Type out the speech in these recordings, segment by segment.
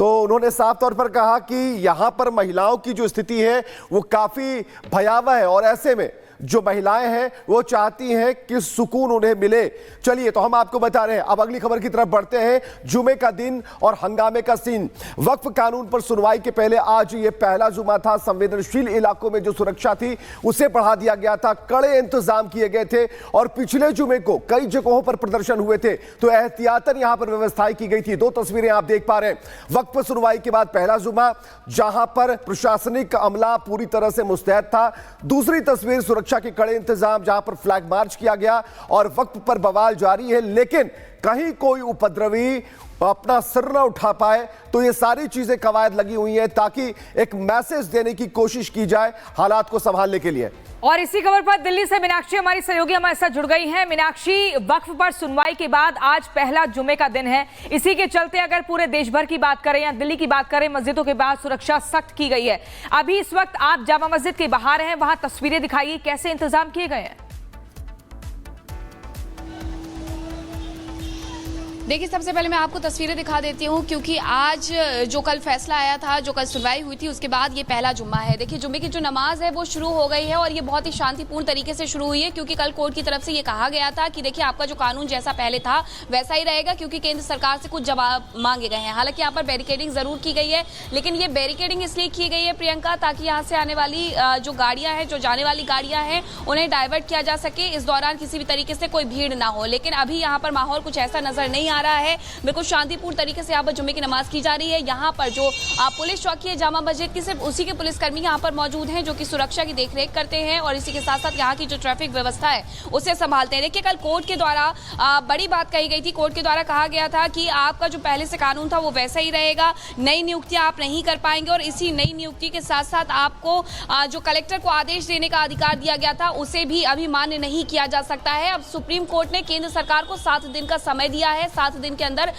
तो उन्होंने साफ तौर पर कहा कि यहां पर महिलाओं की जो स्थिति है वो काफी भयावह है और ऐसे में जो महिलाएं हैं वो चाहती हैं कि सुकून उन्हें मिले। चलिए तो हम आपको बता रहे हैं। अब अगली खबर की तरफ बढ़ते हैं। जुमे का दिन और हंगामे का सीन। वक्फ कानून पर सुनवाई के पहले आज ये पहला जुमा था। संवेदनशील इलाकों में जो सुरक्षा थी उसे बढ़ा दिया गया था, कड़े इंतजाम किए गए थे और पिछले जुमे को कई जगहों पर प्रदर्शन हुए थे तो एहतियातन यहां पर व्यवस्थाएं की गई थी। दो तस्वीरें आप देख पा रहे हैं। वक्फ सुनवाई के बाद पहला जुमा जहां पर प्रशासनिक अमला पूरी तरह से मुस्तैद था। दूसरी तस्वीर सुरक्षा के कड़े इंतजाम जहां पर फ्लैग मार्च किया गया और वक्त पर बवाल जारी है, लेकिन कहीं कोई उपद्रवी अपना सिर न उठा पाए। तो ये सारी चीजें कवायद लगी हुई हैं ताकि एक मैसेज देने की कोशिश की जाए हालात को संभालने के लिए। और इसी खबर पर दिल्ली से मीनाक्षी हमारी सहयोगी हमारे साथ जुड़ गई हैं। मीनाक्षी, वक्फ पर सुनवाई के बाद आज पहला जुमे का दिन है। इसी के चलते अगर पूरे देश भर की बात करें या दिल्ली की बात करें, मस्जिदों के बाहर सुरक्षा सख्त की गई है। अभी इस वक्त आप जामा मस्जिद के बाहर हैं, वहां तस्वीरें दिखाइए, कैसे इंतजाम किए गए हैं? देखिए, सबसे पहले मैं आपको तस्वीरें दिखा देती हूँ क्योंकि आज जो कल फैसला आया था, जो कल सुनवाई हुई थी, उसके बाद ये पहला जुम्मा है। देखिए, जुम्मे की जो नमाज है वो शुरू हो गई है और ये बहुत ही शांतिपूर्ण तरीके से शुरू हुई है क्योंकि कल कोर्ट की तरफ से ये कहा गया था कि देखिए आपका जो कानून जैसा पहले था वैसा ही रहेगा क्योंकि केंद्र सरकार से कुछ जवाब मांगे गए हैं। हालांकि यहाँ पर बैरिकेडिंग जरूर की गई है, लेकिन ये बैरिकेडिंग इसलिए की गई है प्रियंका, ताकि यहाँ से आने वाली जो गाड़ियां हैं, जो जाने वाली गाड़ियां हैं, उन्हें डाइवर्ट किया जा सके। इस दौरान किसी भी तरीके से कोई भीड़ ना हो। लेकिन अभी यहाँ पर माहौल कुछ ऐसा नजर नहीं आ रहा है। बिल्कुल शांतिपूर्ण तरीके से यहाँ पर जुम्मे की नमाज की जा रही है। यहाँ पर जो पुलिस चौकी है जामा मस्जिद की, सिर्फ उसी के पुलिसकर्मी यहाँ पर मौजूद हैं जो कि सुरक्षा की देखरेख करते हैं और इसी के साथ साथ यहाँ की जो ट्रैफिक व्यवस्था है उसे संभालते हैं। देखिए, कल कोर्ट के द्वारा बड़ी बात कही गई थी। कोर्ट के द्वारा कहा गया था कि आपका जो पहले से कानून था वो वैसा ही रहेगा, नई नियुक्तियां आप नहीं कर पाएंगे और इसी नई नियुक्ति के साथ साथ आपको जो कलेक्टर को आदेश देने का अधिकार दिया गया था उसे भी अभी मान्य नहीं किया जा सकता है। अब सुप्रीम कोर्ट ने केंद्र सरकार को 7 दिन का समय दिया है। 7 दिन के अंदर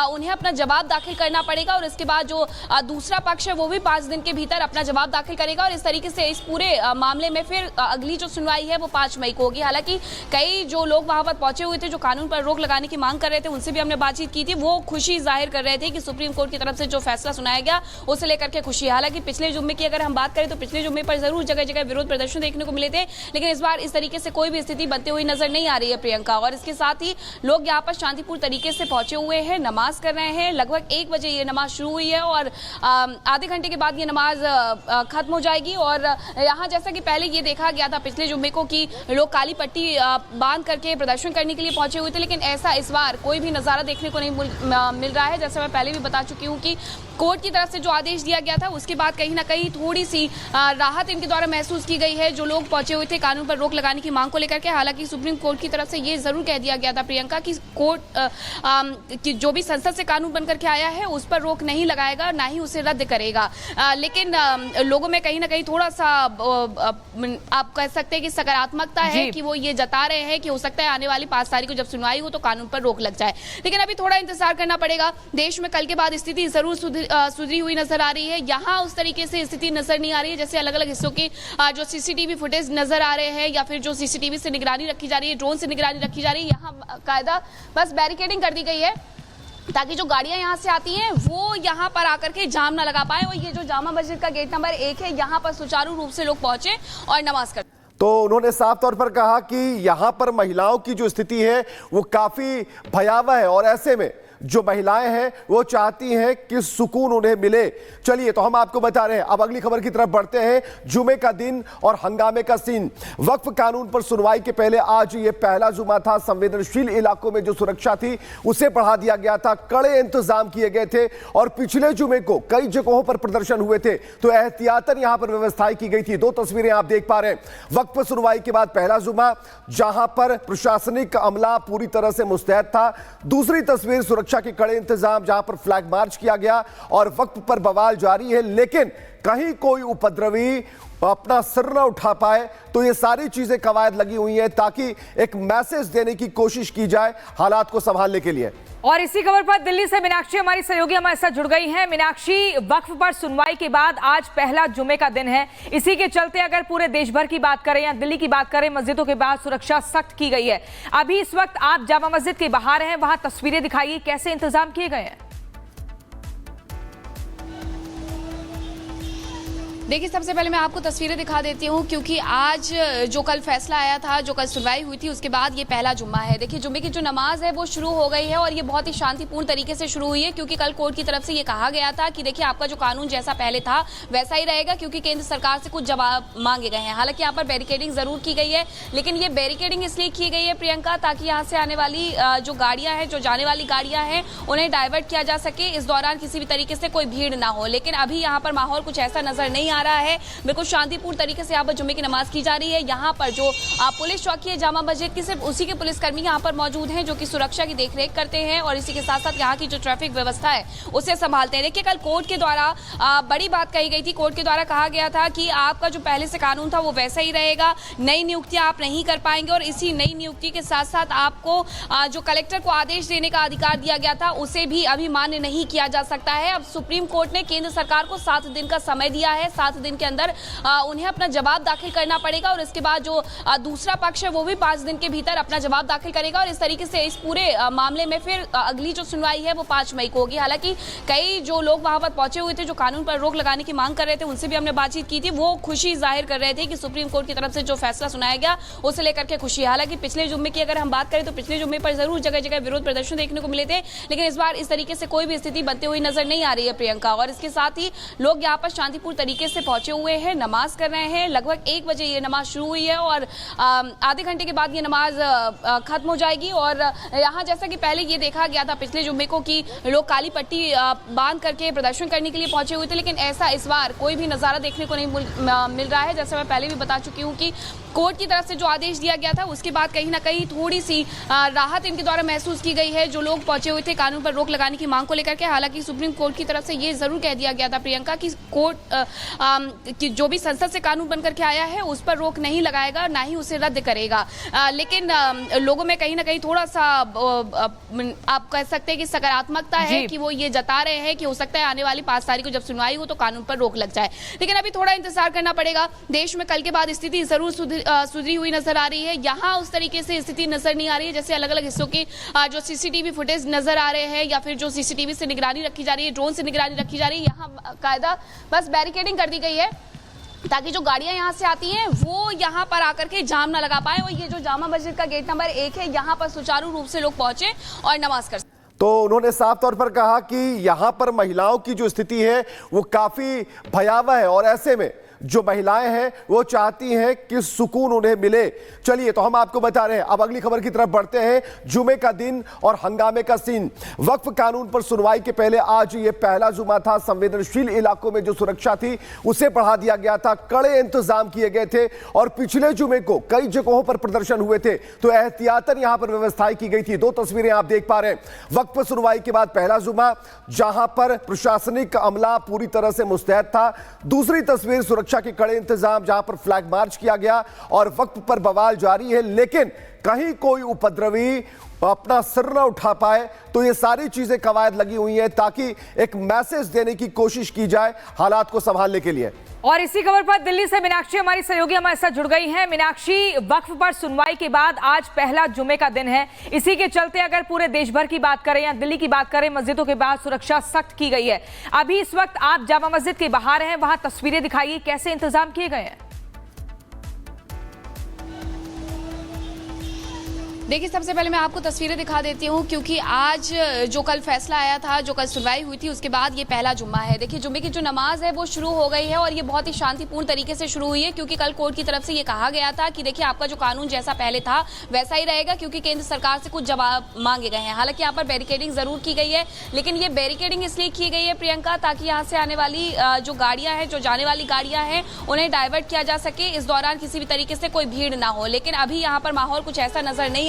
उन्हें अपना जवाब दाखिल करना पड़ेगा और इसके बाद जो दूसरा पक्ष है वो भी 5 दिन के भीतर अपना जवाब दाखिल करेगा और इस तरीके से इस पूरे मामले में फिर अगली जो सुनवाई है वो 5 मई को होगी। हालांकि कई जो लोग वहां पर पहुंचे हुए थे, जो कानून पर रोक लगाने की मांग कर रहे थे, उनसे भी हमने बातचीत की थी। वो खुशी जाहिर कर रहे थे कि सुप्रीम कोर्ट की तरफ से जो फैसला सुनाया गया उसे लेकर के खुशी है। हालांकि पिछले जुम्मे की अगर हम बात करें तो पिछले जुम्मे पर जरूर जगह जगह विरोध प्रदर्शन देखने को मिले थे, लेकिन इस बार इस तरीके से कोई भी स्थिति बनती हुई नजर नहीं आ रही है प्रियंका। और इसके साथ ही लोग यहाँ पर शांतिपूर्ण तरीके से पहुंचे हुए हैं, नमाज कर रहे हैं। लगभग 1 बजे ये नमाज शुरू हुई है और आधे घंटे के बाद ये नमाज खत्म हो जाएगी। और यहाँ जैसा कि पहले ये देखा गया था पिछले जुम्मे को कि लोग काली पट्टी बांध करके प्रदर्शन करने के लिए पहुंचे हुए थे, लेकिन ऐसा इस बार कोई भी नजारा देखने को नहीं मिल रहा है। जैसे मैं पहले भी बता चुकी हूँ कि कोर्ट की तरफ से जो आदेश दिया गया था उसके बाद कहीं ना कहीं थोड़ी सी राहत इनके द्वारा महसूस की गई है, जो लोग पहुंचे हुए थे कानून पर रोक लगाने की मांग को लेकर के। हालांकि सुप्रीम कोर्ट की तरफ से ये जरूर कह दिया गया था प्रियंका कि कोर्ट की जो भी संसद से कानून बनकर के आया है उस पर रोक नहीं लगाएगा, ना ही उसे रद्द करेगा। लेकिन लोगों में कहीं ना कहीं थोड़ा सा आप कह सकते हैं कि सकारात्मकता है कि वो ये जता रहे हैं कि हो सकता है आने वाली 5 तारीख को जब सुनवाई हो तो कानून पर रोक लग जाए। लेकिन अभी थोड़ा इंतजार करना पड़ेगा। देश में कल के बाद स्थिति जरूर सुधरी हुई नजर आ रही है। यहाँ उस तरीके से स्थिति नजर नहीं आ रही है जैसे अलग अलग हिस्सों की जो सीसीटीवी फुटेज नजर आ रहे हैं या फिर जो सीसीटीवी से निगरानी रखी जा रही है, ड्रोन से निगरानी रखी जा रही है। यहाँ कायदा बस बैरिकेडिंग कर दी गई है ताकि जो गाड़ियां यहां से आती हैं वो यहां पर आकर के जाम ना लगा पाए और ये जो जामा मस्जिद का गेट नंबर 1 है यहां पर सुचारू रूप से लोग पहुंचे और नमाज कर। तो उन्होंने साफ तौर पर कहा कि यहां पर महिलाओं की जो स्थिति है वो काफी भयावह है और ऐसे में जो महिलाएं हैं वो चाहती हैं कि सुकून उन्हें मिले। चलिए तो हम आपको बता रहे हैं। अब अगली खबर की तरफ बढ़ते हैं। जुमे का दिन और हंगामे का सीन। वक्फ कानून पर सुनवाई के पहले आज ये पहला जुमा था। संवेदनशील इलाकों में जो सुरक्षा थी उसे बढ़ा दिया गया था, कड़े इंतजाम किए गए थे और पिछले जुमे को कई जगहों पर प्रदर्शन हुए थे तो एहतियातन यहां पर व्यवस्थाएं की गई थी। 2 तस्वीरें आप देख पा रहे हैं। वक्फ सुनवाई के बाद पहला जुमा जहां पर प्रशासनिक अमला पूरी तरह से मुस्तैद था। दूसरी तस्वीर सुरक्षा के कड़े इंतजाम जहां पर फ्लैग मार्च किया गया और वक्त पर बवाल जारी है, लेकिन कहीं कोई उपद्रवी अपना सिर न उठा पाए। तो ये सारी चीजें कवायद लगी हुई हैं ताकि एक मैसेज देने की कोशिश की जाए हालात को संभालने के लिए। और इसी खबर पर दिल्ली से मीनाक्षी हमारी सहयोगी हमारे साथ जुड़ गई हैं। मीनाक्षी, वक्फ पर सुनवाई के बाद आज पहला जुमे का दिन है। इसी के चलते अगर पूरे देश भर की बात करें या दिल्ली की बात करें, मस्जिदों के बाहर सुरक्षा सख्त की गई है। अभी इस वक्त आप जामा मस्जिद के बाहर हैं, वहां तस्वीरें दिखाइए, कैसे इंतजाम किए गए हैं? देखिए, सबसे पहले मैं आपको तस्वीरें दिखा देती हूँ, क्योंकि आज जो कल फैसला आया था, जो कल सुनवाई हुई थी, उसके बाद ये पहला जुम्मा है। देखिए, जुम्मे की जो नमाज है वो शुरू हो गई है और ये बहुत ही शांतिपूर्ण तरीके से शुरू हुई है, क्योंकि कल कोर्ट की तरफ से ये कहा गया था कि देखिए आपका जो कानून जैसा पहले था वैसा ही रहेगा, क्योंकि केंद्र सरकार से कुछ जवाब मांगे गए हैं। हालांकि यहाँ पर बैरिकेडिंग जरूर की गई है, लेकिन ये बैरिकेडिंग इसलिए की गई है प्रियंका, ताकि यहाँ से आने वाली जो गाड़ियां हैं, जो जाने वाली गाड़ियां हैं, उन्हें डाइवर्ट किया जा सके। इस दौरान किसी भी तरीके से कोई भीड़ ना हो। लेकिन अभी यहाँ पर माहौल कुछ ऐसा नजर नहीं आ रहा है। बिल्कुल शांतिपूर्ण तरीके से यहाँ पर जुम्मे की नमाज की जा रही है। यहाँ पर जो पुलिस चौकी है जामा मस्जिद की, सिर्फ उसी के पुलिसकर्मी यहाँ पर मौजूद हैं जो कि सुरक्षा की देखरेख करते हैं और इसी के साथ साथ यहाँ की जो ट्रैफिक व्यवस्था है उसे संभालते हैं। देखिए, कल कोर्ट के द्वारा बड़ी बात कही गई थी। कोर्ट के द्वारा कहा गया था कि आपका जो पहले से कानून था वो वैसा ही रहेगा, नई नियुक्तियां आप नहीं कर पाएंगे और इसी नई नियुक्ति के साथ साथ आपको जो कलेक्टर को आदेश देने का अधिकार दिया गया था उसे भी अभी मान्य नहीं किया जा सकता है। अब सुप्रीम कोर्ट ने केंद्र सरकार को 7 दिन का समय दिया है। 7 दिन के अंदर उन्हें अपना जवाब दाखिल करना पड़ेगा और इसके बाद जो दूसरा पक्ष है वो भी 5 दिन के भीतर अपना जवाब दाखिल करेगा और इस तरीके से इस पूरे मामले में फिर अगली जो सुनवाई है वो 5 मई को होगी। हालांकि कई जो लोग वहां पर पहुंचे हुए थे, जो कानून पर रोक लगाने की मांग कर रहे थे, उनसे भी हमने बातचीत की थी। वो खुशी जाहिर कर रहे थे कि सुप्रीम कोर्ट की तरफ से जो फैसला सुनाया गया उसे लेकर के खुशी है। हालांकि पिछले जुम्मे की अगर हम बात करें तो पिछले जुम्मे पर जरूर जगह जगह विरोध प्रदर्शन देखने को मिले थे, लेकिन इस बार इस तरीके से कोई भी स्थिति बनती हुई नजर नहीं आ रही है प्रियंका। और इसके साथ ही लोग यहाँ पर शांतिपूर्ण तरीके से पहुंचे हुए हैं, नमाज कर रहे हैं। लगभग 1 बजे ये नमाज शुरू हुई है और आधे घंटे के बाद ये नमाज खत्म हो जाएगी। और यहाँ जैसा कि पहले ये देखा गया था पिछले जुम्मे को कि लोग काली पट्टी बांध करके प्रदर्शन करने के लिए पहुंचे हुए थे, लेकिन ऐसा इस बार कोई भी नजारा देखने को नहीं मिल रहा है। जैसे मैं पहले भी बता चुकी हूँ कि कोर्ट की तरफ से जो आदेश दिया गया था उसके बाद कहीं ना कहीं थोड़ी सी राहत इनके द्वारा महसूस की गई है, जो लोग पहुंचे हुए थे कानून पर रोक लगाने की मांग को लेकर के। हालांकि सुप्रीम कोर्ट की तरफ से ये जरूर कह दिया गया था प्रियंका कि कोर्ट की जो भी संसद से कानून बनकर के आया है उस पर रोक नहीं लगाएगा, ना ही उसे रद्द करेगा। लेकिन लोगों में कहीं ना कहीं थोड़ा सा आप कह सकते हैं कि सकारात्मकता है कि वो ये जता रहे हैं कि हो सकता है आने वाली 5 तारीख को जब सुनवाई हो तो कानून पर रोक लग जाए। लेकिन अभी थोड़ा इंतजार करना पड़ेगा। देश में कल के बाद स्थिति जरूर सुधरी हुई नजर आ रही है। यहाँ उस तरीके से स्थिति नजर नहीं आ रही है जैसे अलग अलग हिस्सों की जो सीसीटीवी फुटेज नजर आ रहे हैं या फिर जो सीसीटीवी से निगरानी रखी जा रही है, ड्रोन से निगरानी रखी जा रही है। यहाँ कायदा बस बैरिकेडिंग कर दी गई है ताकि जो गाड़ियां यहां से आती हैं वो यहां पर आकर के जाम ना लगा पाए और ये जो जामा मस्जिद का गेट नंबर 1 है यहां पर सुचारू रूप से लोग पहुंचे और नमाज कर। तो उन्होंने साफ तौर पर कहा कि यहां पर महिलाओं की जो स्थिति है वो काफी भयावह है और ऐसे में जो महिलाएं हैं वो चाहती हैं कि सुकून उन्हें मिले। चलिए, तो हम आपको बता रहे हैं। अब अगली खबर की तरफ बढ़ते हैं। जुमे का दिन और हंगामे का सीन। वक्फ कानून पर सुनवाई के पहले आज ये पहला जुमा था। संवेदनशील इलाकों में जो सुरक्षा थी उसे बढ़ा दिया गया था, कड़े इंतजाम किए गए थे और पिछले जुमे को कई जगहों पर प्रदर्शन हुए थे तो एहतियातन यहां पर व्यवस्थाएं की गई थी। 2 तस्वीरें आप देख पा रहे हैं। वक्फ सुनवाई के बाद पहला जुमा जहां पर प्रशासनिक अमला पूरी तरह से मुस्तैद था। दूसरी तस्वीर सुरक्षा के कड़े इंतजाम जहां पर फ्लैग मार्च किया गया और वक्त पर बवाल जारी है, लेकिन कहीं कोई उपद्रवी अपना सिर न उठा पाए। तो ये सारी चीजें कवायद लगी हुई हैं ताकि एक मैसेज देने की कोशिश की जाए हालात को संभालने के लिए। और इसी खबर पर दिल्ली से मीनाक्षी हमारी सहयोगी हमारे साथ जुड़ गई हैं। मीनाक्षी, वक्फ पर सुनवाई के बाद आज पहला जुमे का दिन है। इसी के चलते अगर पूरे देश भर की बात करें या दिल्ली की बात करें, मस्जिदों के बाहर सुरक्षा सख्त की गई है। अभी इस वक्त आप जामा मस्जिद के बाहर हैं, वहां तस्वीरें दिखाइए, कैसे इंतजाम किए गए हैं? देखिए, सबसे पहले मैं आपको तस्वीरें दिखा देती हूँ, क्योंकि आज जो कल फैसला आया था, जो कल सुनवाई हुई थी, उसके बाद ये पहला जुम्मा है। देखिए, जुम्मे की जो नमाज है वो शुरू हो गई है और ये बहुत ही शांतिपूर्ण तरीके से शुरू हुई है, क्योंकि कल कोर्ट की तरफ से ये कहा गया था कि देखिए आपका जो कानून जैसा पहले था वैसा ही रहेगा, क्योंकि केंद्र सरकार से कुछ जवाब मांगे गए हैं। हालांकि यहाँ पर बैरिकेडिंग जरूर की गई है, लेकिन ये बैरिकेडिंग इसलिए की गई है प्रियंका, ताकि यहाँ से आने वाली जो गाड़ियां हैं, जो जाने वाली गाड़ियां हैं, उन्हें डाइवर्ट किया जा सके। इस दौरान किसी भी तरीके से कोई भीड़ ना हो। लेकिन अभी यहाँ पर माहौल कुछ ऐसा नजर नहीं